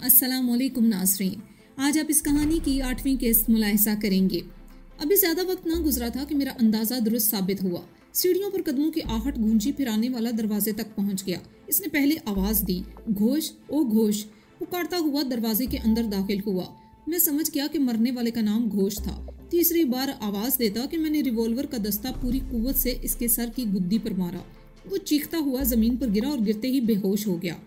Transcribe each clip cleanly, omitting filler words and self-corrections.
अस्सलाम वालेकुम नाज़रीन। आज आप इस कहानी की 8वीं किस्त मुलाहिजा करेंगे। अभी ज़्यादा वक्त ना गुजरा था कि मेरा अंदाज़ा दुरुस्त साबित हुआ। सीढ़ियों पर कदमों की आहट गूंजी, फिर आने वाला दरवाजे तक पहुंच गया। इसने पहले आवाज़ दी, घोष ओ घोष। पुकारता हुआ दरवाजे के अंदर दाखिल हुआ। मैं समझ गया कि मरने वाले का नाम घोष था। तीसरी बार आवाज़ देता कि मैंने रिवॉल्वर का दस्ता पूरी कुव्वत से इसके सर की गुद्दी पर मारा। वो चीखता हुआ जमीन पर गिरा और गिरते ही बेहोश हो गया।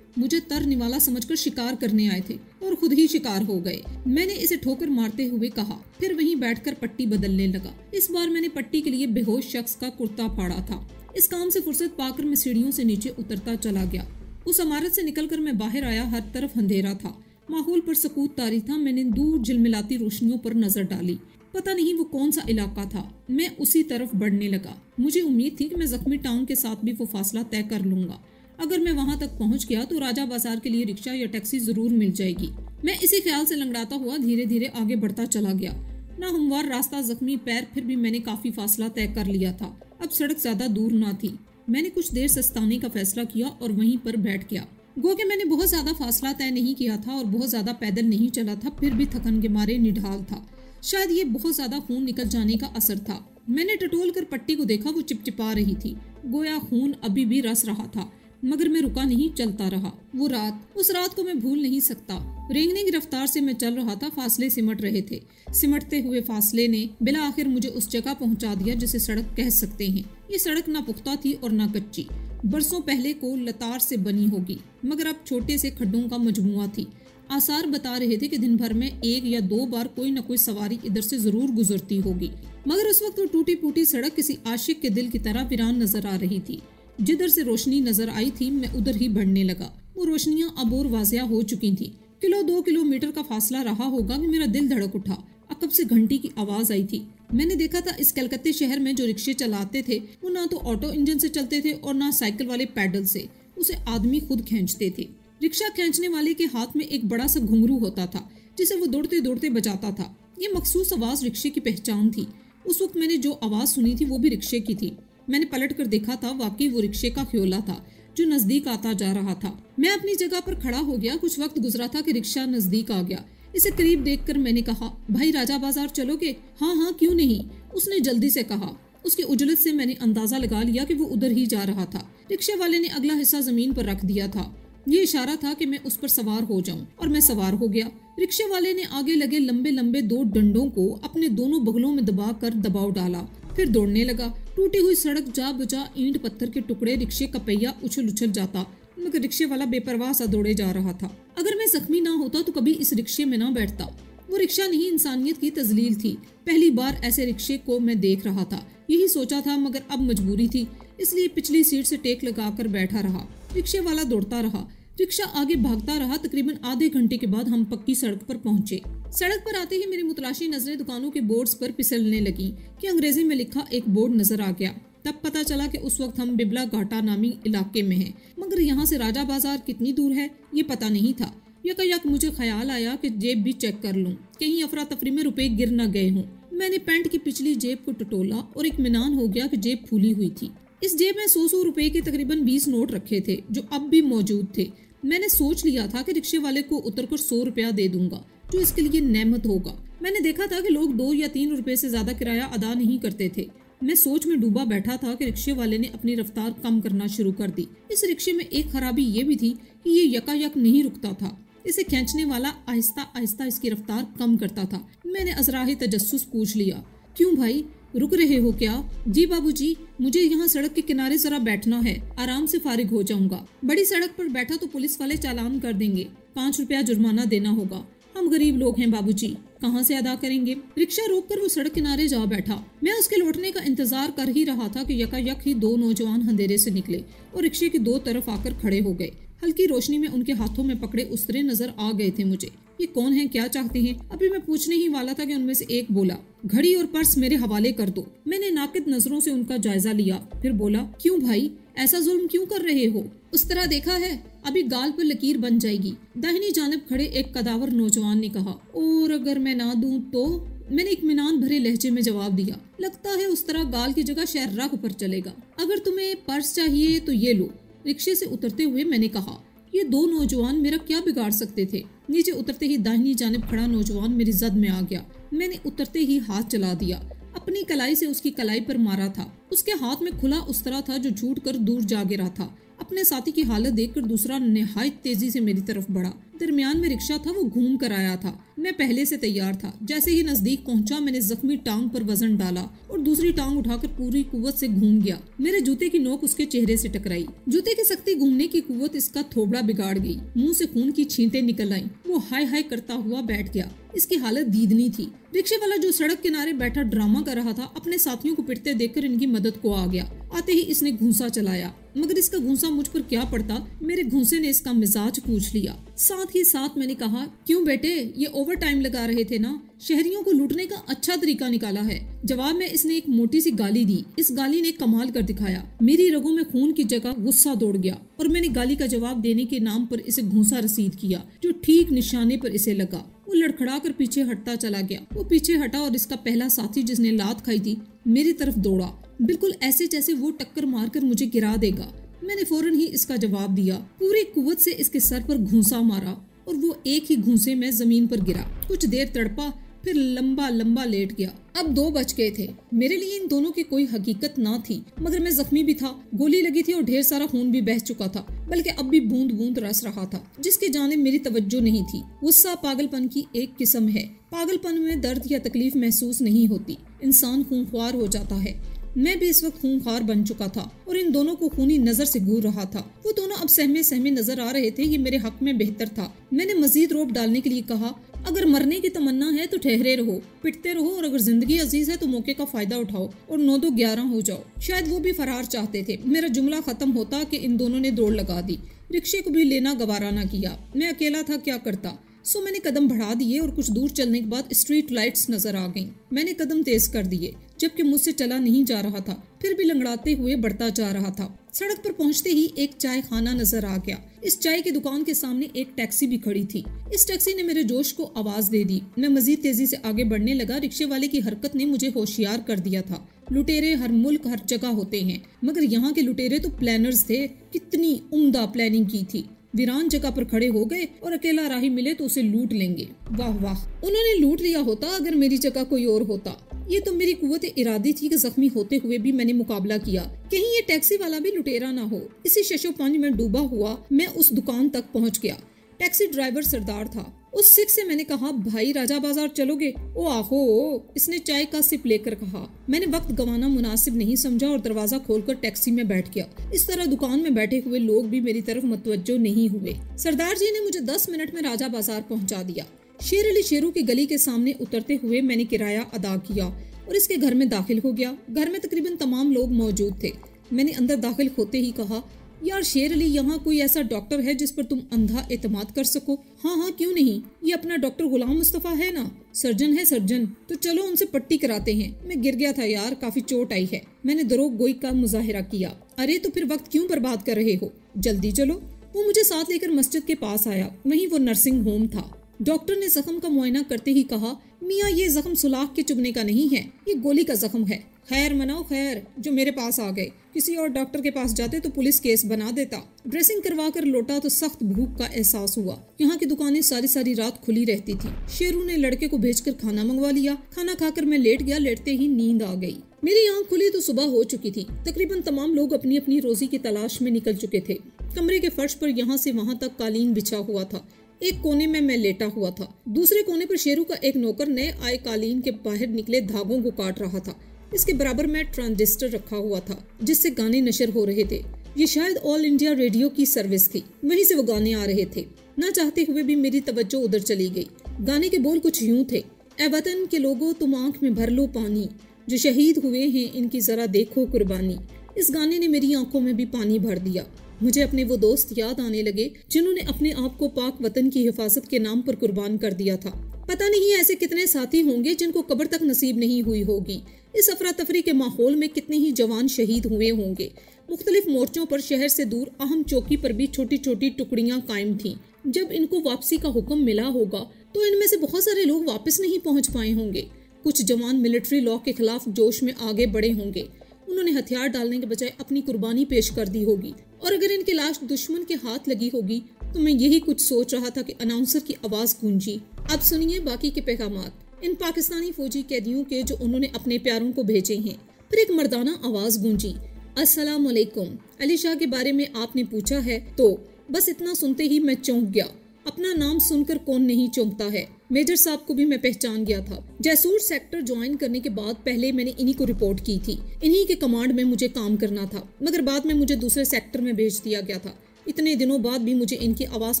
मुझे तर निवाला समझकर शिकार करने आए थे और खुद ही शिकार हो गए। मैंने इसे ठोकर मारते हुए कहा, फिर वहीं बैठकर पट्टी बदलने लगा। इस बार मैंने पट्टी के लिए बेहोश शख्स का कुर्ता फाड़ा था। इस काम से फुर्सत पाकर मैं सीढ़ियों से नीचे उतरता चला गया। उस इमारत से निकलकर मैं बाहर आया। हर तरफ अंधेरा था, माहौल पर सकूत तारी था। मैंने दूर झिलमिलाती रोशनियों पर नजर डाली। पता नहीं वो कौन सा इलाका था। मैं उसी तरफ बढ़ने लगा। मुझे उम्मीद थी कि मैं जख्मी टांग के साथ भी वो फासला तय कर लूंगा। अगर मैं वहां तक पहुंच गया तो राजा बाजार के लिए रिक्शा या टैक्सी जरूर मिल जाएगी। मैं इसी ख्याल से लंगड़ाता हुआ धीरे धीरे आगे बढ़ता चला गया। ना हमवार रास्ता, जख्मी पैर, फिर भी मैंने काफी फासला तय कर लिया था। अब सड़क ज्यादा दूर ना थी। मैंने कुछ देर सस्ताने का फैसला किया और वहीं पर बैठ गया। गो कि मैंने बहुत ज्यादा फासला तय नहीं किया था और बहुत ज्यादा पैदल नहीं चला था, फिर भी थकन के मारे निढाल था। शायद ये बहुत ज्यादा खून निकल जाने का असर था। मैंने टटोल कर पट्टी को देखा, वो चिपचिपा रही थी। गोया खून अभी भी रस रहा था, मगर मैं रुका नहीं, चलता रहा। वो रात, उस रात को मैं भूल नहीं सकता। रेंगने की रफ्तार से मैं चल रहा था। फासले सिमट रहे थे। सिमटते हुए फासले ने बिला आखिर मुझे उस जगह पहुंचा दिया जिसे सड़क कह सकते हैं। ये सड़क ना पुख्ता थी और ना कच्ची। बरसों पहले को लतार से बनी होगी, मगर अब छोटे से खड्डों का मजमुआ थी। आसार बता रहे थे कि दिन भर में 1 या 2 बार कोई न कोई सवारी इधर से जरूर गुजरती होगी। मगर उस वक्त वो टूटी फूटी सड़क किसी आशिक के दिल की तरह वीरान नजर आ रही थी। जिधर से रोशनी नजर आई थी, मैं उधर ही बढ़ने लगा। वो रोशनियां अब और वाजिया हो चुकी थी। 2 किलोमीटर का फासला रहा होगा कि मेरा दिल धड़क उठा। अकब से घंटी की आवाज आई थी। मैंने देखा था इस कलकत्ते शहर में जो रिक्शे चलाते थे वो ना तो ऑटो इंजन से चलते थे और ना साइकिल वाले पैडल से। उसे आदमी खुद खींचते थे। रिक्शा खींचने वाले के हाथ में एक बड़ा सा घुंघरू होता था जिसे वो दौड़ते दौड़ते बजाता था। ये मखसूस आवाज रिक्शे की पहचान थी। उस वक्त मैंने जो आवाज सुनी थी वो भी रिक्शे की थी। मैंने पलट कर देखा था, वाकई वो रिक्शे का ख्योला था जो नजदीक आता जा रहा था। मैं अपनी जगह पर खड़ा हो गया। कुछ वक्त गुजरा था कि रिक्शा नजदीक आ गया। इसे करीब देखकर मैंने कहा, भाई राजा बाजार चलोगे? हाँ हाँ, क्यों नहीं, उसने जल्दी से कहा। उसकी उजलत से मैंने अंदाजा लगा लिया कि वो उधर ही जा रहा था। रिक्शे वाले ने अगला हिस्सा जमीन पर रख दिया था। ये इशारा था कि मैं उस पर सवार हो जाऊं, और मैं सवार हो गया। रिक्शे वाले ने आगे लगे लंबे लंबे 2 डंडों को अपने दोनों बगलों में दबाकर दबाव डाला, फिर दौड़ने लगा। टूटी हुई सड़क जा बजा ईंट पत्थर के टुकड़े, रिक्शे का पहिया उछल उछल जाता, मगर रिक्शे वाला बेपरवाह सा दौड़े जा रहा था। अगर मैं जख्मी ना होता तो कभी इस रिक्शे में ना बैठता। वो रिक्शा नहीं, इंसानियत की तजलील थी। पहली बार ऐसे रिक्शे को मैं देख रहा था। यही सोचा था, मगर अब मजबूरी थी, इसलिए पिछली सीट से टेक लगाकर बैठा रहा। रिक्शे वाला दौड़ता रहा। रिक्शा आगे भागता रहा। तकरीबन आधे घंटे के बाद हम पक्की सड़क पर पहुंचे। सड़क पर आते ही मेरी मुतलाशी नजरें दुकानों के बोर्ड्स पर फिसलने लगी कि अंग्रेजी में लिखा एक बोर्ड नजर आ गया। तब पता चला कि उस वक्त हम बिबला घाटा नामी इलाके में हैं, मगर यहाँ से राजा बाजार कितनी दूर है ये पता नहीं था। यकायक मुझे ख्याल आया कि जेब भी चेक कर लूं, कहीं अफरा तफरी में रुपए गिर न गए हों। मैंने पैंट की पिछली जेब को टटोला और इत्मीनान हो गया कि जेब फूली हुई थी। इस जेब में 100 रुपए के तकरीबन 20 नोट रखे थे जो अब भी मौजूद थे। मैंने सोच लिया था कि रिक्शे वाले को उतरकर 100 रुपया दे दूंगा, जो इसके लिए नेमत होगा। मैंने देखा था कि लोग 2 या 3 रुपए से ज्यादा किराया अदा नहीं करते थे। मैं सोच में डूबा बैठा था कि रिक्शे वाले ने अपनी रफ्तार कम करना शुरू कर दी। इस रिक्शे में एक खराबी ये भी थी कि ये यकायक नहीं रुकता था। इसे खींचने वाला आहिस्ता आहिस्ता इसकी रफ्तार कम करता था। मैंने अजराही तजस्सुस पूछ लिया, क्यों भाई, रुक रहे हो क्या? जी बाबूजी, मुझे यहाँ सड़क के किनारे जरा बैठना है, आराम से फारिग हो जाऊंगा। बड़ी सड़क पर बैठा तो पुलिस वाले चालान कर देंगे, 5 रुपया जुर्माना देना होगा। हम गरीब लोग हैं बाबूजी, कहाँ से अदा करेंगे? रिक्शा रोककर वो सड़क किनारे जा बैठा। मैं उसके लौटने का इंतजार कर ही रहा था कि यकायक ही 2 नौजवान अंधेरे से निकले और रिक्शे की 2 तरफ आकर खड़े हो गए। हल्की रोशनी में उनके हाथों में पकड़े उस्तरे नजर आ गए थे मुझे। ये कौन है, क्या चाहते हैं? अभी मैं पूछने ही वाला था कि उनमें से एक बोला, घड़ी और पर्स मेरे हवाले कर दो। मैंने नाकिद नजरों से उनका जायजा लिया, फिर बोला, क्यों भाई, ऐसा जुल्म क्यों कर रहे हो? उस तरह देखा है, अभी गाल पर लकीर बन जाएगी। दाहिनी जानिब खड़े एक कदावर नौजवान ने कहा। और अगर मैं ना दूं तो? मैंने इत्मीनान भरे लहजे में जवाब दिया, लगता है उस तरह गाल की जगह शर्रा ऊपर चलेगा। अगर तुम्हें पर्स चाहिए तो ये लो। रिक्शे से उतरते हुए मैंने कहा, ये दो नौजवान मेरा क्या बिगाड़ सकते थे। नीचे उतरते ही दाहिनी जानिब खड़ा नौजवान मेरी जद में आ गया। मैंने उतरते ही हाथ चला दिया, अपनी कलाई से उसकी कलाई पर मारा था। उसके हाथ में खुला उस्तरा था जो छूट कर दूर जा गिरा था। अपने साथी की हालत देखकर दूसरा निहायत तेजी से मेरी तरफ बढ़ा। दरमियान में रिक्शा था, वो घूम कर आया था। मैं पहले से तैयार था। जैसे ही नजदीक पहुंचा मैंने जख्मी टांग पर वजन डाला और दूसरी टांग उठाकर पूरी कुव्वत से घूम गया। मेरे जूते की नोक उसके चेहरे से टकराई। जूते की सख्ती घूमने की कुव्वत इसका थोबड़ा बिगाड़ गई। मुंह से खून की छींटें निकल आईं। वो हाय हाय करता हुआ बैठ गया। इसकी हालत दीदनी थी। रिक्शे वाला जो सड़क किनारे बैठा ड्रामा कर रहा था, अपने साथियों को पिटते देखकर इनकी मदद को आ गया। आते ही इसने घूंसा चलाया, मगर इसका घूंसा मुझ पर क्या पड़ता। मेरे घूंसे ने इसका मिजाज पूछ लिया। साथ ही साथ मैंने कहा, क्यों बेटे, ये ओवर टाइम लगा रहे थे ना, शहरियों को लूटने का अच्छा तरीका निकाला है। जवाब में इसने एक मोटी सी गाली दी। इस गाली ने कमाल कर दिखाया। मेरी रगों में खून की जगह गुस्सा दौड़ गया और मैंने गाली का जवाब देने के नाम पर इसे घूंसा रसीद किया, जो ठीक निशाने पर इसे लगा। वो लड़खड़ा कर पीछे हटता चला गया। वो पीछे हटा और इसका पहला साथी जिसने लात खाई थी मेरी तरफ दौड़ा, बिल्कुल ऐसे जैसे वो टक्कर मारकर मुझे गिरा देगा। मैंने फौरन ही इसका जवाब दिया, पूरी कुव्वत से इसके सर पर घूंसा मारा और वो एक ही घूंसे में जमीन पर गिरा। कुछ देर तड़पा, फिर लंबा लंबा लेट गया। अब 2 बच गए थे। मेरे लिए इन दोनों की कोई हकीकत ना थी, मगर मैं जख्मी भी था, गोली लगी थी और ढेर सारा खून भी बह चुका था, बल्कि अब भी बूंद बूंद रस रहा था, जिसकी जानिब मेरी तवज्जो नहीं थी। गुस्सा पागलपन की एक किस्म है। पागलपन में दर्द या तकलीफ महसूस नहीं होती, इंसान खूंखार हो जाता है। मैं भी इस वक्त खूंखार बन चुका था और इन दोनों को खूनी नजर से घूर रहा था। वो दोनों अब सहमे सहमे नजर आ रहे थे। ये मेरे हक में बेहतर था। मैंने मजीद रोब डालने के लिए कहा, अगर मरने की तमन्ना है तो ठहरे रहो, पिटते रहो, और अगर जिंदगी अजीज है तो मौके का फायदा उठाओ और 9-2-11 हो जाओ। शायद वो भी फरार चाहते थे। मेरा जुमला खत्म होता कि इन दोनों ने दौड़ लगा दी। रिक्शे को भी लेना गवारा न किया। मैं अकेला था, क्या करता। सो मैंने कदम बढ़ा दिए और कुछ दूर चलने के बाद स्ट्रीट लाइट्स नजर आ गईं। मैंने कदम तेज कर दिए, जबकि मुझसे चला नहीं जा रहा था, फिर भी लंगड़ाते हुए बढ़ता जा रहा था। सड़क पर पहुंचते ही एक चाय खाना नजर आ गया। इस चाय की दुकान के सामने एक टैक्सी भी खड़ी थी। इस टैक्सी ने मेरे जोश को आवाज दे दी। मैं मजीद तेजी से आगे बढ़ने लगा। रिक्शे वाले की हरकत ने मुझे होशियार कर दिया था। लुटेरे हर मुल्क हर जगह होते हैं, मगर यहाँ के लुटेरे तो प्लानर्स थे। कितनी उम्दा प्लानिंग की थी। वीरान जगह पर खड़े हो गए और अकेला राही मिले तो उसे लूट लेंगे। वाह वाह, उन्होंने लूट लिया होता अगर मेरी जगह कोई और होता। ये तो मेरी कुव्वत इरादी थी कि जख्मी होते हुए भी मैंने मुकाबला किया। कहीं ये टैक्सी वाला भी लुटेरा ना हो। इसी शशोपंज में डूबा हुआ मैं उस दुकान तक पहुंच गया। टैक्सी ड्राइवर सरदार था। उस सिख से मैंने कहा, भाई राजा बाजार चलोगे? ओ आहो, इसने चाय का सिप लेकर कहा। मैंने वक्त गंवाना मुनासिब नहीं समझा और दरवाजा खोलकर टैक्सी में बैठ गया। इस तरह दुकान में बैठे हुए लोग भी मेरी तरफ मुतवज्जो नहीं हुए। सरदार जी ने मुझे 10 मिनट में राजा बाजार पहुंचा दिया। शेर अली शेरू की गली के सामने उतरते हुए मैंने किराया अदा किया और इसके घर में दाखिल हो गया। घर में तकरीबन तमाम लोग मौजूद थे। मैंने अंदर दाखिल होते ही कहा, यार शेर अली, यहाँ कोई ऐसा डॉक्टर है जिस पर तुम अंधा एतमाद कर सको? हाँ हाँ, क्यों नहीं, ये अपना डॉक्टर गुलाम मुस्तफा है ना, सर्जन है सर्जन। तो चलो उनसे पट्टी कराते हैं। मैं गिर गया था यार, काफी चोट आई है। मैंने दरोग गोई का मुजाहिरा किया। अरे तो फिर वक्त क्यों बर्बाद कर रहे हो, जल्दी चलो। वो मुझे साथ लेकर मस्जिद के पास आया। वहीं वो नर्सिंग होम था। डॉक्टर ने जख्म का मुआयना करते ही कहा, मियाँ ये जख्म सुलाख के चुभने का नहीं है, ये गोली का जख्म है। खैर मनाओ खैर, जो मेरे पास आ गए। किसी और डॉक्टर के पास जाते तो पुलिस केस बना देता। ड्रेसिंग करवा कर लौटा तो सख्त भूख का एहसास हुआ। यहाँ की दुकानें सारी सारी रात खुली रहती थी। शेरू ने लड़के को भेजकर खाना मंगवा लिया। खाना खाकर मैं लेट गया। लेटते ही नींद आ गई। मेरी आँख खुली तो सुबह हो चुकी थी। तकरीबन तमाम लोग अपनी अपनी रोजी की तलाश में निकल चुके थे। कमरे के फर्श पर यहाँ से वहाँ तक कालीन बिछा हुआ था। एक कोने में मैं लेटा हुआ था। दूसरे कोने पर शेरू का एक नौकर नए आए कालीन के बाहर निकले धागों को काट रहा था। इसके बराबर में ट्रांजिस्टर रखा हुआ था जिससे गाने नशर हो रहे थे। ये शायद ऑल इंडिया रेडियो की सर्विस थी। वहीं से वो गाने आ रहे थे। न चाहते हुए भी मेरी तवज्जो उधर चली गई। गाने के बोल कुछ यूं थे, ए वतन के लोगों तुम आंख में भर लो पानी, जो शहीद हुए हैं इनकी जरा देखो कुर्बानी। इस गाने ने मेरी आंखों में भी पानी भर दिया। मुझे अपने वो दोस्त याद आने लगे जिन्होंने अपने आप को पाक वतन की हिफाजत के नाम पर कुर्बान कर दिया था। पता नहीं ऐसे कितने साथी होंगे जिनको कब्र तक नसीब नहीं हुई होगी। इस अफरा तफरी के माहौल में कितने ही जवान शहीद हुए होंगे। मुख्तलिफ मोर्चों पर शहर से दूर अहम चौकी पर भी छोटी छोटी टुकड़ियां कायम थीं। जब इनको वापसी का हुक्म मिला होगा तो इनमें से बहुत सारे लोग वापस नहीं पहुंच पाए होंगे। कुछ जवान मिलिट्री लॉ के खिलाफ जोश में आगे बढ़े होंगे। उन्होंने हथियार डालने के बजाय अपनी कुर्बानी पेश कर दी होगी और अगर इनकी लाश दुश्मन के हाथ लगी होगी तो मैं यही कुछ सोच रहा था कि अनाउंसर की आवाज गूंजी। अब सुनिए बाकी के पैगामात इन पाकिस्तानी फौजी कैदियों के जो उन्होंने अपने प्यारों को भेजे हैं। फिर एक मर्दाना आवाज गूंजी, अस्सलाम वालेकुम, अली शाह के बारे में आपने पूछा है? तो बस इतना सुनते ही मैं चौंक गया। अपना नाम सुनकर कौन नहीं चौंकता है। मेजर साहब को भी मैं पहचान गया था। जैसूर सेक्टर ज्वाइन करने के बाद पहले मैंने इन्हीं को रिपोर्ट की थी। इन्हीं के कमांड में मुझे काम करना था, मगर बाद में मुझे दूसरे सेक्टर में भेज दिया गया था। इतने दिनों बाद भी मुझे इनकी आवाज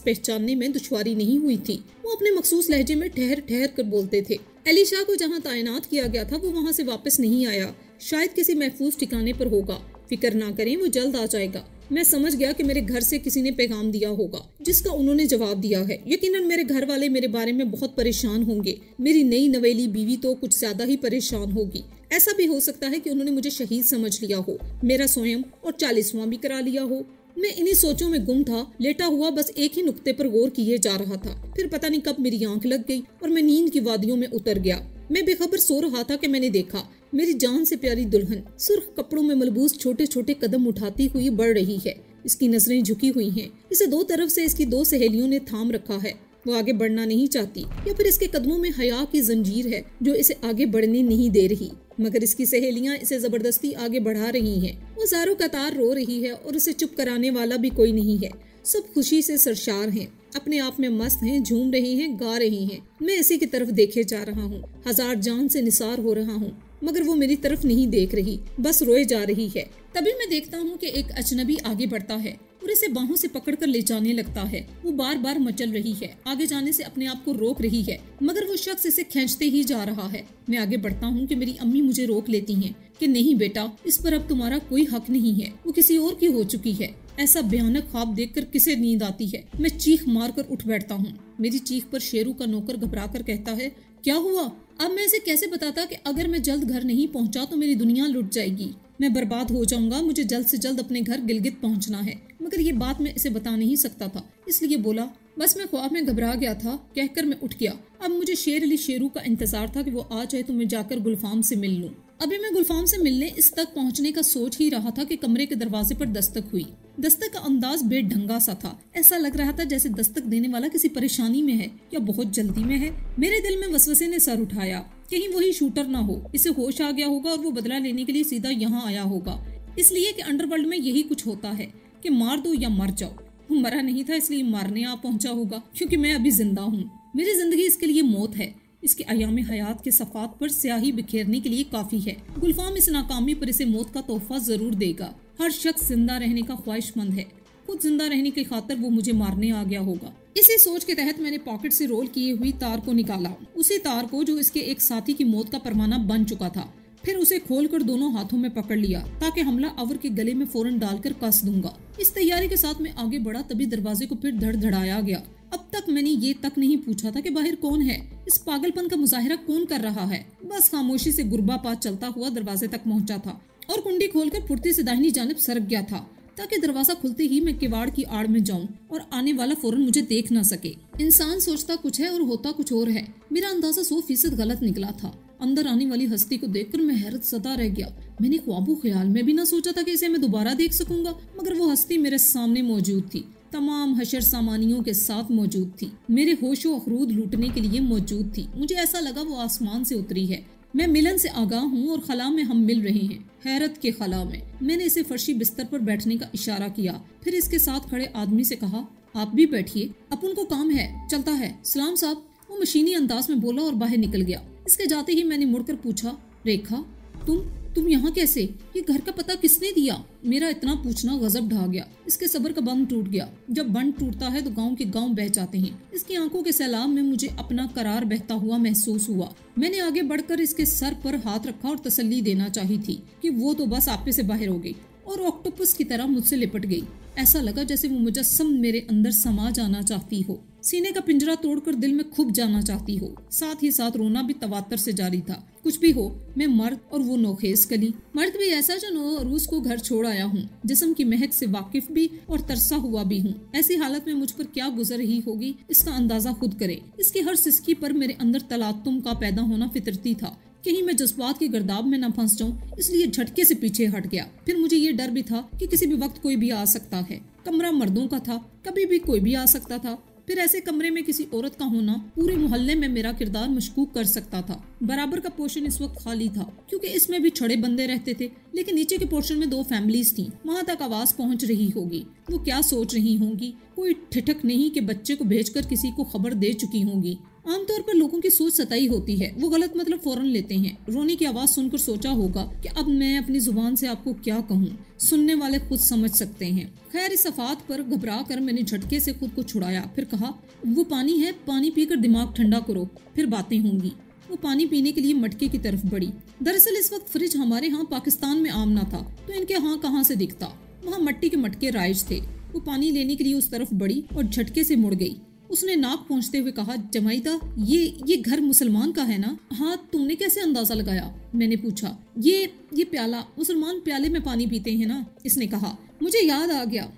पहचानने में दुश्वारी नहीं हुई थी। वो अपने मखसूस लहजे में ठहर ठहर कर बोलते थे। अली शाह को जहाँ तैनात किया गया था वो वहाँ से वापस नहीं आया, शायद किसी महफूज ठिकाने पर होगा। फिक्र ना करें, वो जल्द आ जाएगा। मैं समझ गया कि मेरे घर से किसी ने पैगाम दिया होगा जिसका उन्होंने जवाब दिया है। यकीनन मेरे घर वाले मेरे बारे में बहुत परेशान होंगे। मेरी नई नवेली बीवी तो कुछ ज्यादा ही परेशान होगी। ऐसा भी हो सकता है कि उन्होंने मुझे शहीद समझ लिया हो, मेरा स्वयं और 40वां भी करा लिया हो। मैं इन्हीं सोचों में गुम था, लेटा हुआ बस एक ही नुक्ते पर गौर किए जा रहा था। फिर पता नहीं कब मेरी आंख लग गई और मैं नींद की वादियों में उतर गया। मैं बेखबर सो रहा था कि मैंने देखा मेरी जान से प्यारी दुल्हन सुर्ख कपड़ों में मलबूस छोटे छोटे कदम उठाती हुई बढ़ रही है। इसकी नजरें झुकी हुई हैं। इसे दो तरफ से इसकी दो सहेलियों ने थाम रखा है। वो आगे बढ़ना नहीं चाहती, या फिर इसके कदमों में हया की जंजीर है जो इसे आगे बढ़ने नहीं दे रही। मगर इसकी सहेलियां इसे जबरदस्ती आगे बढ़ा रही हैं। वो ज़ारो कतार रो रही है और उसे चुप कराने वाला भी कोई नहीं है। सब खुशी से सरशार हैं, अपने आप में मस्त हैं, झूम रहे हैं, गा रहे हैं। मैं इसी की तरफ देखे जा रहा हूँ, हजार जान से निसार हो रहा हूँ, मगर वो मेरी तरफ नहीं देख रही, बस रोए जा रही है। तभी मैं देखता हूँ कि एक अजनबी आगे बढ़ता है और इसे बाहों से पकड़कर ले जाने लगता है। वो बार बार मचल रही है, आगे जाने से अपने आप को रोक रही है, मगर वो शख्स इसे खींचते ही जा रहा है। मैं आगे बढ़ता हूँ कि मेरी अम्मी मुझे रोक लेती हैं कि नहीं बेटा, इस पर अब तुम्हारा कोई हक नहीं है, वो किसी और की हो चुकी है। ऐसा भयानक ख्वाब देखकर किसे नींद आती है। मैं चीख मार कर उठ बैठता हूँ। मेरी चीख पर शेरू का नौकर घबरा कर कहता है, क्या हुआ? अब मैं इसे कैसे बताता कि अगर मैं जल्द घर नहीं पहुँचा तो मेरी दुनिया लुट जाएगी, मैं बर्बाद हो जाऊंगा। मुझे जल्द से जल्द अपने घर गिलगित पहुंचना है। मगर ये बात मैं इसे बता नहीं सकता था, इसलिए बोला, बस मैं ख्वाब में घबरा गया था, कहकर मैं उठ गया। अब मुझे शेर अली शेरू का इंतजार था कि वो आ जाए तो मैं जाकर गुलफाम से मिल लूं। अभी मैं गुलफाम से मिलने इस तक पहुंचने का सोच ही रहा था कि कमरे के दरवाजे पर दस्तक हुई। दस्तक का अंदाज बेढंगा सा था। ऐसा लग रहा था जैसे दस्तक देने वाला किसी परेशानी में है या बहुत जल्दी में है। मेरे दिल में वसवसे ने सर उठाया, कहीं वही शूटर ना हो, इसे होश आ गया होगा और वो बदला लेने के लिए सीधा यहाँ आया होगा। इसलिए कि अंडरवर्ल्ड में यही कुछ होता है कि मार दो या मर जाओ। वो मरा नहीं था इसलिए मारने आ पहुंचा होगा, क्योंकि मैं अभी जिंदा हूँ। मेरी जिंदगी इसके लिए मौत है। इसके अयाम हयात के सफात पर स्याही बिखेरने के लिए काफी है। गुलफाम इस नाकामी पर इसे मौत का तोहफा जरूर देगा। हर शख्स जिंदा रहने का ख्वाहिशमंद है। खुद जिंदा रहने की खातिर वो मुझे मारने आ गया होगा। इसी सोच के तहत मैंने पॉकेट से रोल किए हुई तार को निकाला, उसी तार को जो इसके एक साथी की मौत का परवाना बन चुका था। फिर उसे खोलकर दोनों हाथों में पकड़ लिया ताकि हमला अवर के गले में फौरन डालकर कस दूंगा। इस तैयारी के साथ मैं आगे बढ़ा, तभी दरवाजे को फिर धड़धड़ाया गया। अब तक मैंने ये तक नहीं पूछा था कि बाहर कौन है, इस पागलपन का मुजाहिरा कौन कर रहा है। बस खामोशी से गुरबा पात चलता हुआ दरवाजे तक पहुंचा था और कुंडी खोलकर फुर्ती से दाहिनी जानिब सरक गया था ताकि दरवाजा खुलते ही मैं किवाड़ की आड़ में जाऊं और आने वाला फौरन मुझे देख न सके। इंसान सोचता कुछ है और होता कुछ और है। मेरा अंदाजा 100% गलत निकला था। अंदर आने वाली हस्ती को देखकर मैं हैरत ज़दा रह गया। मैंने ख्वाबो ख्याल में भी ना सोचा था कि इसे मैं दोबारा देख सकूंगा, मगर वो हस्ती मेरे सामने मौजूद थी, तमाम हशर सामानियों के साथ मौजूद थी, मेरे होशो अखरूद लूटने के लिए मौजूद थी। मुझे ऐसा लगा वो आसमान से उतरी है। मैं मिलन से आगाह हूँ और खला में हम मिल रहे हैं, हैरत के खला में। मैंने इसे फर्शी बिस्तर पर बैठने का इशारा किया, फिर इसके साथ खड़े आदमी से कहा, आप भी बैठिए, अपन को काम है, चलता है। सलाम साहब, वो मशीनी अंदाज में बोला और बाहर निकल गया। इसके जाते ही मैंने मुड़कर पूछा, रेखा तुम यहाँ कैसे? ये घर का पता किसने दिया? मेरा इतना पूछना गजब ढा गया। इसके सब्र का बंध टूट गया। जब बंध टूटता है तो गांव के गांव बह जाते हैं। इसकी आंखों के सैलाब में मुझे अपना करार बहता हुआ महसूस हुआ। मैंने आगे बढ़कर इसके सर पर हाथ रखा और तसल्ली देना चाही थी कि वो तो बस आपे से बाहर हो गई और ऑक्टोपस की तरह मुझसे लिपट गई। ऐसा लगा जैसे वो मुजस्सम मेरे अंदर समा जाना चाहती हो, सीने का पिंजरा तोड़कर दिल में खुब जाना चाहती हो। साथ ही साथ रोना भी तवातर से जारी था। कुछ भी हो, मैं मर्द और वो नौखेज कली, मर्द भी ऐसा जो नौ अरूज को घर छोड़ आया हूँ, जिस्म की महक से वाकिफ भी और तरसा हुआ भी हूँ। ऐसी हालत में मुझ पर क्या गुजर रही होगी, इसका अंदाजा खुद करे। इसकी हर सिसकी पर मेरे अंदर तलातुम का पैदा होना फितरती था। कहीं मैं जज्बात की गर्दाब में न फंस जाऊं, इसलिए झटके से पीछे हट गया। फिर मुझे ये डर भी था कि किसी भी वक्त कोई भी आ सकता है। कमरा मर्दों का था, कभी भी कोई भी आ सकता था। फिर ऐसे कमरे में किसी औरत का होना पूरे मोहल्ले में मेरा किरदार मशकूक कर सकता था। बराबर का पोर्शन इस वक्त खाली था क्योंकि इसमें भी छड़े बंदे रहते थे, लेकिन नीचे के पोर्शन में 2 फैमिलीज थी। वहां तक आवाज पहुंच रही होगी। वो क्या सोच रही होंगी? कोई ठिठक नहीं कि बच्चे को भेजकर किसी को खबर दे चुकी होंगी। आमतौर पर लोगों की सोच सताई होती है, वो गलत मतलब फौरन लेते हैं। रोनी की आवाज सुनकर सोचा होगा कि अब मैं अपनी जुबान से आपको क्या कहूँ, सुनने वाले खुद समझ सकते हैं। खैर, इस सफात पर घबरा कर मैंने झटके से खुद को छुड़ाया। फिर कहा, वो पानी है, पानी पीकर दिमाग ठंडा करो, फिर बातें होंगी। वो पानी पीने के लिए मटके की तरफ बढ़ी। दरअसल इस वक्त फ्रिज हमारे यहाँ पाकिस्तान में आम ना था, तो इनके यहाँ कहाँ से दिखता। वहाँ मिट्टी के मटके राइज थे। वो पानी लेने के लिए उस तरफ बढ़ी और झटके से मुड़ गई। उसने नाक पहुंचते हुए कहा, जमाईदा, ये घर मुसलमान का है ना? हाँ, तुमने कैसे अंदाजा लगाया? मैंने पूछा। ये प्याला, मुसलमान प्याले में पानी पीते हैं ना? इसने कहा। मुझे याद आ गया।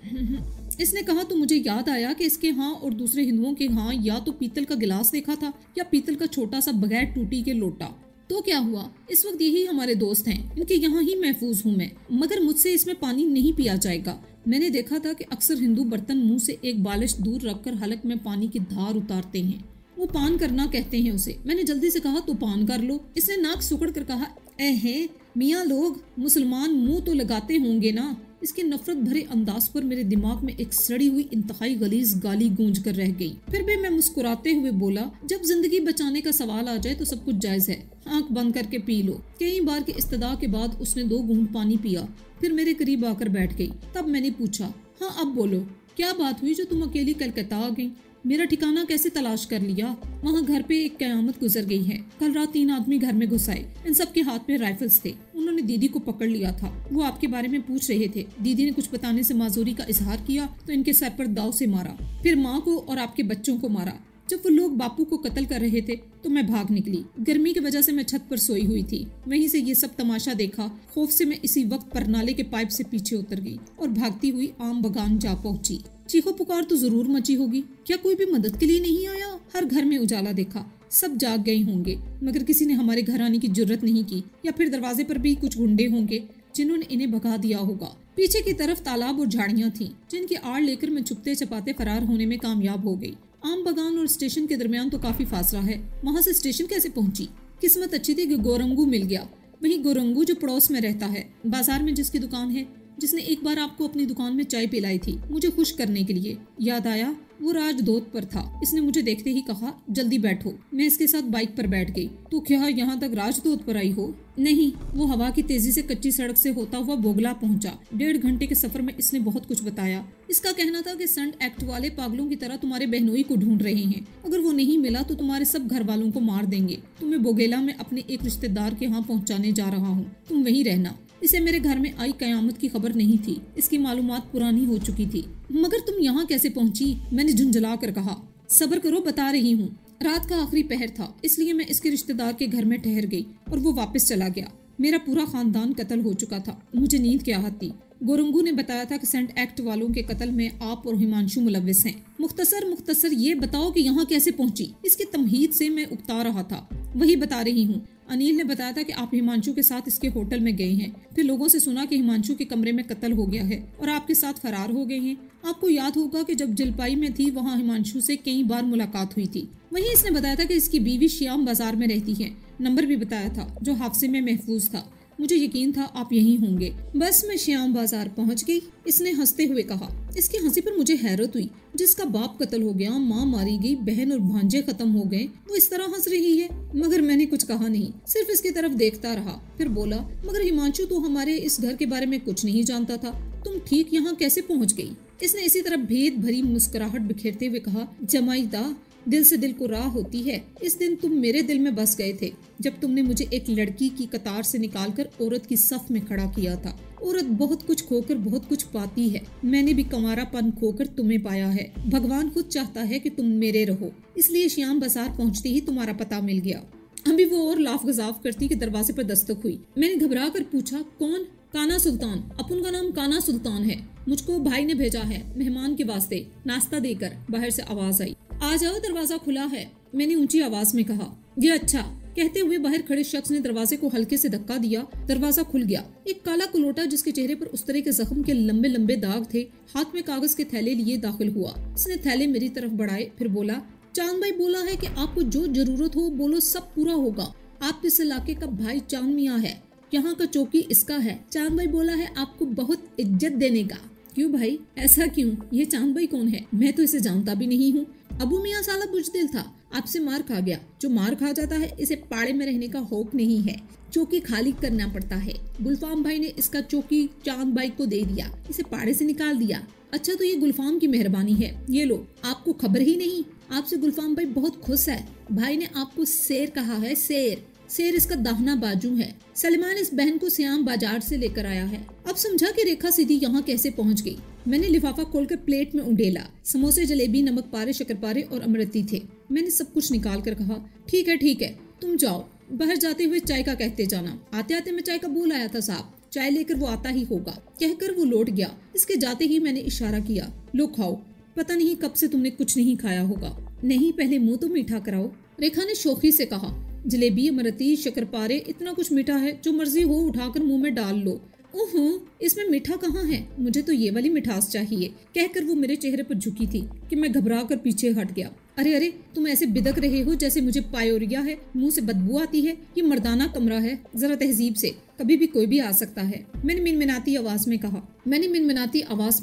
इसने कहा तो मुझे याद आया कि इसके यहाँ और दूसरे हिंदुओं के यहाँ या तो पीतल का गिलास देखा था या पीतल का छोटा सा बगैर टूटी के लोटा। तो क्या हुआ? इस वक्त यही हमारे दोस्त हैं, इनके यहाँ ही महफूज हूँ मैं, मगर मुझसे इसमें पानी नहीं पिया जाएगा। मैंने देखा था कि अक्सर हिंदू बर्तन मुंह से एक बालिश दूर रखकर हलक में पानी की धार उतारते हैं। वो पान करना कहते हैं उसे। मैंने जल्दी से कहा, तो पान कर लो। इसने नाक सुकड़ कर कहा, एहे मियाँ लोग, मुसलमान मुंह तो लगाते होंगे ना? इसके नफरत भरे अंदाज पर मेरे दिमाग में एक सड़ी हुई इंतहाई गलीज गाली गूंज कर रह गई। फिर भी मैं मुस्कुराते हुए बोला, जब जिंदगी बचाने का सवाल आ जाए तो सब कुछ जायज है, आंख बंद करके पी लो। कई बार के इस्तदा के बाद उसने 2 घूंट पानी पिया, फिर मेरे करीब आकर बैठ गई। तब मैंने पूछा, हाँ अब बोलो, क्या बात हुई जो तुम अकेली कलकत्ता आ गई? मेरा ठिकाना कैसे तलाश कर लिया? वहाँ घर पे एक कयामत गुजर गई है। कल रात 3 आदमी घर में घुस आए। इन सब के हाथ में राइफल्स थे। उन्होंने दीदी को पकड़ लिया था। वो आपके बारे में पूछ रहे थे। दीदी ने कुछ बताने से माजूरी का इजहार किया तो इनके सर पर दाव से मारा, फिर माँ को और आपके बच्चों को मारा। जब वो लोग बापू को कत्ल कर रहे थे तो मैं भाग निकली। गर्मी की वजह से मैं छत पर सोई हुई थी। वहीं से ये सब तमाशा देखा। खौफ से मैं इसी वक्त परनाले के पाइप से पीछे उतर गई और भागती हुई आम बगान जा पहुंची। चीखो पुकार तो जरूर मची होगी। क्या कोई भी मदद के लिए नहीं आया? हर घर में उजाला देखा, सब जाग गए होंगे, मगर किसी ने हमारे घर आने की जुर्रत नहीं की। या फिर दरवाजे पर भी कुछ गुंडे होंगे जिन्होंने इन्हें भगा दिया होगा। पीछे की तरफ तालाब और झाड़ियां थीं, जिनकी आड़ लेकर मैं छुपते छपाते फरार होने में कामयाब हो गई। आम बगान और स्टेशन के दरमियान तो काफी फासला है। वहाँ से स्टेशन कैसे पहुंची? किस्मत अच्छी थी कि गोरंगू मिल गया। वही गोरंगू जो पड़ोस में रहता है, बाजार में जिसकी दुकान है, जिसने एक बार आपको अपनी दुकान में चाय पिलाई थी मुझे खुश करने के लिए। याद आया, वो राजदूत पर था। इसने मुझे देखते ही कहा, जल्दी बैठो। मैं इसके साथ बाइक पर बैठ गई। तो क्या यहाँ तक राजदूत पर आई हो? नहीं, वो हवा की तेजी से कच्ची सड़क से होता हुआ बोगला पहुंचा। 1.5 घंटे के सफर में इसने बहुत कुछ बताया। इसका कहना था कि संट एक्ट वाले पागलों की तरह तुम्हारे बहनोई को ढूंढ रहे हैं। अगर वो नहीं मिला तो तुम्हारे सब घर वालों को मार देंगे। तुम्हें बोगेला में अपने एक रिश्तेदार के यहाँ पहुँचाने जा रहा हूँ, तुम वहीं रहना। इसे मेरे घर में आई कयामत की खबर नहीं थी। इसकी मालूमात पुरानी हो चुकी थी। मगर तुम यहाँ कैसे पहुँची? मैंने झुंझला कर कहा। सब्र करो, बता रही हूँ। रात का आखिरी पहर था, इसलिए मैं इसके रिश्तेदार के घर में ठहर गई और वो वापस चला गया। मेरा पूरा खानदान कत्ल हो चुका था। मुझे नींद की आहट थी। गोरंगू ने बताया था कि सेंट एक्ट वालों के कत्ल में आप और हिमांशु मुलव्विस हैं। मुख्तसर ये बताओ कि यहाँ कैसे पहुँची? इसकी तमहीद से मैं उकता रहा था। वही बता रही हूँ। अनिल ने बताया था कि आप हिमांशु के साथ इसके होटल में गए हैं, फिर लोगों से सुना कि हिमांशु के कमरे में कत्ल हो गया है और आपके साथ फरार हो गए हैं। आपको याद होगा कि जब जलपाई में थी वहाँ हिमांशु से कई बार मुलाकात हुई थी। वहीं इसने बताया था कि इसकी बीवी श्याम बाजार में रहती है। नंबर भी बताया था जो हादसे में महफूज था। मुझे यकीन था आप यहीं होंगे। बस मैं श्याम बाजार पहुंच गई। इसने हंसते हुए कहा। इसकी हंसी पर मुझे हैरत हुई। जिसका बाप कत्ल हो गया, माँ मारी गई, बहन और भांजे खत्म हो गए, वो इस तरह हंस रही है। मगर मैंने कुछ कहा नहीं, सिर्फ इसकी तरफ देखता रहा। फिर बोला, मगर हिमांशु तो हमारे इस घर के बारे में कुछ नहीं जानता था। तुम ठीक यहाँ कैसे पहुँच गई? इसने इसी तरह भेद भरी मुस्कुराहट बिखेरते हुए कहा, जमाईदा, दिल से दिल को राह होती है। इस दिन तुम मेरे दिल में बस गए थे जब तुमने मुझे एक लड़की की कतार से निकालकर औरत की सफ में खड़ा किया था। औरत बहुत कुछ खोकर बहुत कुछ पाती है। मैंने भी कंवारापन खोकर तुम्हें पाया है। भगवान खुद चाहता है कि तुम मेरे रहो, इसलिए श्याम बाजार पहुंचते ही तुम्हारा पता मिल गया। अभी वो और लाफ गजाफ करती कि दरवाजे पर दस्तक हुई। मैंने घबरा कर पूछा, कौन? काना सुल्तान। अपन का नाम काना सुल्तान है। मुझको भाई ने भेजा है मेहमान के वास्ते नाश्ता देकर। बाहर से आवाज आई, आ जाओ, दरवाजा खुला है। मैंने ऊंची आवाज में कहा। ये अच्छा, कहते हुए बाहर खड़े शख्स ने दरवाजे को हल्के से धक्का दिया। दरवाजा खुल गया। एक काला कुलोटा जिसके चेहरे पर उस तरह के जख्म के लंबे लंबे दाग थे, हाथ में कागज के थैले लिए दाखिल हुआ। उसने थैले मेरी तरफ बढ़ाए, फिर बोला, चांद भाई बोला है कि आपको जो जरूरत हो बोलो, सब पूरा होगा। आप इस इलाके का भाई चांद मियाँ है, यहाँ का चौकी इसका है। चांद भाई बोला है आपको बहुत इज्जत देने का। क्यों भाई, ऐसा क्यों? ये चांद भाई कौन है? मैं तो इसे जानता भी नहीं हूँ। अबू मियाँ साला बुजदिल था, आपसे मार खा गया। जो मार खा जाता है इसे पाड़े में रहने का हौक नहीं है, चौकी खाली करना पड़ता है। गुलफाम भाई ने इसका चौकी चांद भाई को दे दिया, इसे पाड़े से निकाल दिया। अच्छा तो ये गुलफाम की मेहरबानी है, ये लो। आपको खबर ही नहीं, आपसे गुलफाम भाई बहुत खुश है। भाई ने आपको शेर कहा है, शेर। शेर इसका दाहिना बाजू है। सलमान इस बहन को श्याम बाजार से लेकर आया है। अब समझा कि रेखा सीधी यहाँ कैसे पहुँच गई। मैंने लिफाफा खोलकर प्लेट में उंडेला। समोसे, जलेबी, नमक पारे, शक्कर पारे और अमृति थे। मैंने सब कुछ निकाल कर कहा, ठीक है, तुम जाओ। बाहर जाते हुए चाय का कहते जाना। आते आते मैं चाय का बोल आया था साहब, चाय लेकर वो आता ही होगा। कहकर वो लौट गया। इसके जाते ही मैंने इशारा किया, लो खाओ। पता नहीं कब से तुमने कुछ नहीं खाया होगा। नहीं, पहले मुंह तो मीठा कराओ। रेखा ने शौकी से कहा। जलेबी, अमृति, शक्करपारे, इतना कुछ मीठा है, जो मर्जी हो उठाकर मुंह में डाल लो। ओहो, इसमें मीठा कहाँ है? मुझे तो ये वाली मिठास चाहिए। कहकर वो मेरे चेहरे पर झुकी थी कि मैं घबरा कर पीछे हट गया। अरे तुम ऐसे बिदक रहे हो जैसे मुझे पायोरिया है, मुंह से बदबू आती है। ये मर्दाना कमरा है, जरा तहजीब से, कभी भी कोई भी आ सकता है। मैंने मिनमिनाती आवाज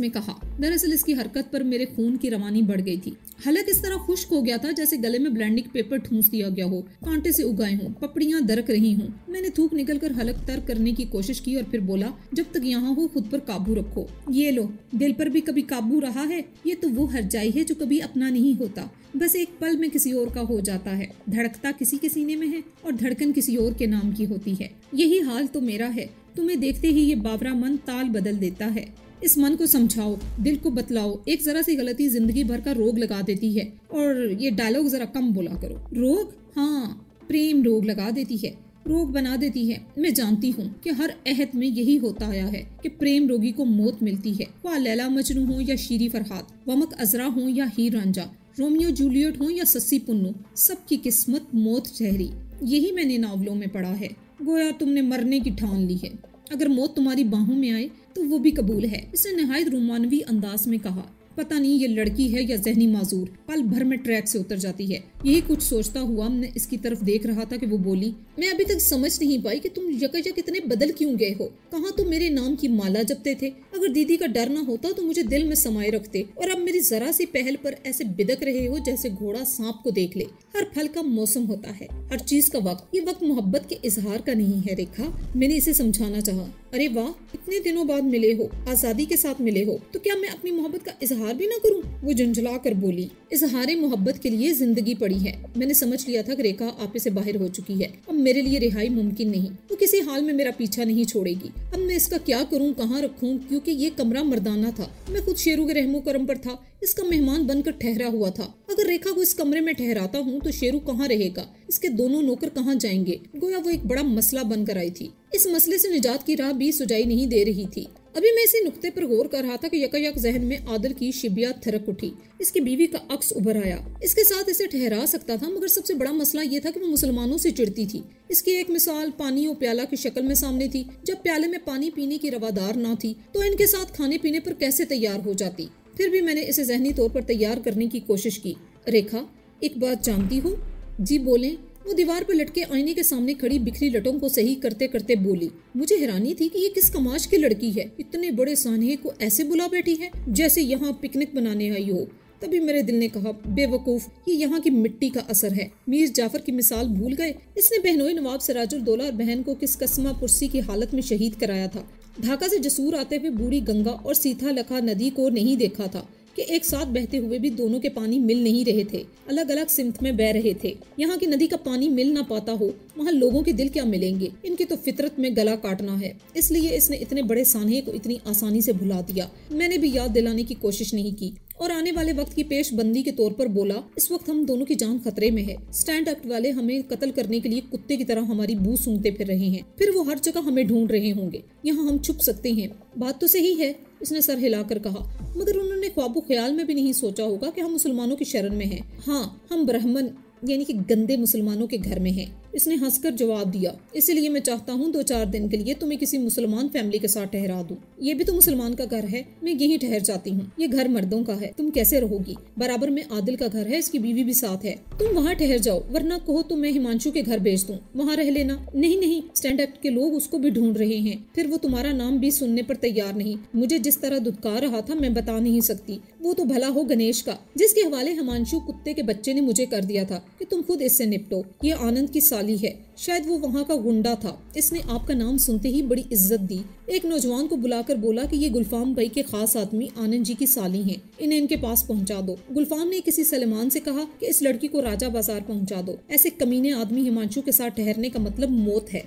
में कहा। दरअसल इसकी हरकत पर मेरे खून की रवानी बढ़ गई थी। हलक इस तरह खुश्क हो गया था जैसे गले में ब्लेंडिंग पेपर ठूंस दिया गया हो, कांटे से उगाए हों, पपड़ियां दरक रही हों। मैंने थूक निकलकर हलक तर करने की कोशिश की और फिर बोला, जब तक यहाँ हो खुद पर काबू रखो। ये लो, दिल पर भी कभी काबू रहा है? ये तो वो हरजाई है जो कभी अपना नहीं होता, बस एक पल में किसी और का हो जाता है। धड़कता किसी के सीने में है और धड़कन किसी और के नाम की होती है। यही हाल तो मेरा है। तुम्हें देखते ही ये बावरा मन ताल बदल देता है। इस मन को समझाओ, दिल को बतलाओ। एक जरा सी गलती जिंदगी भर का रोग लगा देती है। और ये डायलॉग जरा कम बोला करो। रोग? हाँ, प्रेम रोग लगा देती है, रोग बना देती है। मैं जानती हूँ कि हर अहद में यही होता आया है कि प्रेम रोगी को मौत मिलती है। वह लैला मजनू हो या शीरी फरहाद, वमक अजरा हो या हीर रांझा, रोमियो जूलियट हो या सस्सी पुन्नू, सबकी किस्मत मौत ठहरी। यही मैंने नावलों में पढ़ा है। गोया तुमने मरने की ठान ली है। अगर मौत तुम्हारी बाहों में आए तो वो भी कबूल है। इसने निहायत रोमानवी अंदाज में कहा। पता नहीं ये लड़की है या जहनी माजूर, पल भर में ट्रैक से उतर जाती है। यही कुछ सोचता हुआ मैं इसकी तरफ देख रहा था कि वो बोली, मैं अभी तक समझ नहीं पाई कि तुम यकयक इतने बदल क्यों गए हो। कहाँ तो मेरे नाम की माला जपते थे। अगर दीदी का डर ना होता तो मुझे दिल में समाये रखते, और अब मेरी जरा सी पहल पर ऐसे बिदक रहे हो जैसे घोड़ा सांप को देख ले। हर फल का मौसम होता है, हर चीज का वक्त। ये वक्त मोहब्बत के इजहार का नहीं है रेखा। मैंने इसे समझाना चाहा। अरे वाह, इतने दिनों बाद मिले हो, आजादी के साथ मिले हो, तो क्या मैं अपनी मोहब्बत का इजहार भी ना करूं? वो झुंझला कर बोली। इजहार मोहब्बत के लिए जिंदगी पड़ी है। मैंने समझ लिया था कि रेखा आपे से बाहर हो चुकी है। अब मेरे लिए रिहाई मुमकिन नहीं। वो किसी हाल में मेरा पीछा नहीं छोड़ेगी। अब मैं इसका क्या करूं, कहाँ रखूं? क्योंकि ये कमरा मर्दाना था। मैं खुद शेरू के रहमो करम पर था, इसका मेहमान बनकर ठहरा हुआ था। अगर रेखा को इस कमरे में ठहराता हूँ तो शेरू कहाँ रहेगा? इसके दोनों नौकर कहाँ जाएंगे? गोया वो एक बड़ा मसला बनकर आई थी। इस मसले से निजात की राह भी सुझाई नहीं दे रही थी। अभी मैं इसी नुक्ते पर गौर कर रहा था कि यकायक जहन में आदिल की शिबिया थरक उठी। इसकी बीवी का अक्स उभर आया। इसके साथ इसे ठहरा सकता था, मगर सबसे बड़ा मसला ये था कि वो मुसलमानों से चिढ़ती थी। इसकी एक मिसाल पानी और प्याला की शक्ल में सामने थी। जब प्याले में पानी पीने की रवादार ना थी तो इनके साथ खाने पीने पर कैसे तैयार हो जाती। फिर भी मैंने इसे जहनी तौर पर तैयार करने की कोशिश की। रेखा, एक बात जानती हो? जी बोलें। वो दीवार पर लटके आईने के सामने खड़ी बिखरी लटों को सही करते करते बोली। मुझे हैरानी थी कि ये किस कमाश की लड़की है, इतने बड़े सानहे को ऐसे बुला बैठी है जैसे यहाँ पिकनिक बनाने आई हो। तभी मेरे दिल ने कहा, बेवकूफ, ये यहाँ की मिट्टी का असर है। मीर जाफर की मिसाल भूल गए? इसने बहनोई नवाब सिराजुल दौला और बहन को किस कसमा पुरसी की हालत में शहीद कराया था। ढाका से जसूर आते हुए बूढ़ी गंगा और सीथा लखा नदी को नहीं देखा था कि एक साथ बहते हुए भी दोनों के पानी मिल नहीं रहे थे, अलग अलग सिमत में बह रहे थे। यहाँ की नदी का पानी मिल ना पाता हो, वहाँ लोगों के दिल क्या मिलेंगे? इनकी तो फितरत में गला काटना है। इसलिए इसने इतने बड़े सानहे को इतनी आसानी से भुला दिया। मैंने भी याद दिलाने की कोशिश नहीं की और आने वाले वक्त की पेशबंदी के तौर पर बोला, इस वक्त हम दोनों की जान खतरे में है। स्टैंड एक्ट वाले हमें कत्ल करने के लिए कुत्ते की तरह हमारी बू सूंघते फिर रहे हैं। फिर वो हर जगह हमें ढूंढ रहे होंगे। यहाँ हम छुप सकते हैं। बात तो सही है, इसने सर हिलाकर कहा, मगर उन्होंने ख्वाबो ख्याल में भी नहीं सोचा होगा कि हम मुसलमानों की शरण में हैं। हाँ, हम ब्राह्मण यानी कि गंदे मुसलमानों के घर में हैं। इसने हंसकर जवाब दिया, इसलिए मैं चाहता हूँ 2-4 दिन के लिए तुम्हें किसी मुसलमान फैमिली के साथ ठहरा दूं। ये भी तो मुसलमान का घर है, मैं यहीं ठहर जाती हूँ। ये घर मर्दों का है, तुम कैसे रहोगी? बराबर में आदिल का घर है, इसकी बीवी भी साथ है। तुम वहाँ ठहर जाओ, वरना कहो तो मैं हिमांशु के घर भेज दूं, वहाँ रह लेना। नहीं नहीं, स्टैंड एक्ट के लोग उसको भी ढूंढ रहे हैं, फिर वो तुम्हारा नाम भी सुनने पर तैयार नहीं। मुझे जिस तरह दुत्कार रहा था मैं बता नहीं सकती। वो तो भला हो गणेश का, जिसके हवाले हिमांशु कुत्ते के बच्चे ने मुझे कर दिया था कि तुम खुद इससे निपटो। ये आनंद की साली है, शायद वो वहाँ का गुंडा था। इसने आपका नाम सुनते ही बड़ी इज्जत दी। एक नौजवान को बुलाकर बोला कि ये गुलफाम भाई के खास आदमी आनंद जी की साली हैं, इन्हें इनके पास पहुँचा दो। गुलफाम ने किसी सलेमान से कहा कि इस लड़की को राजा बाजार पहुँचा दो। ऐसे कमीने आदमी हिमांशु के साथ ठहरने का मतलब मौत है।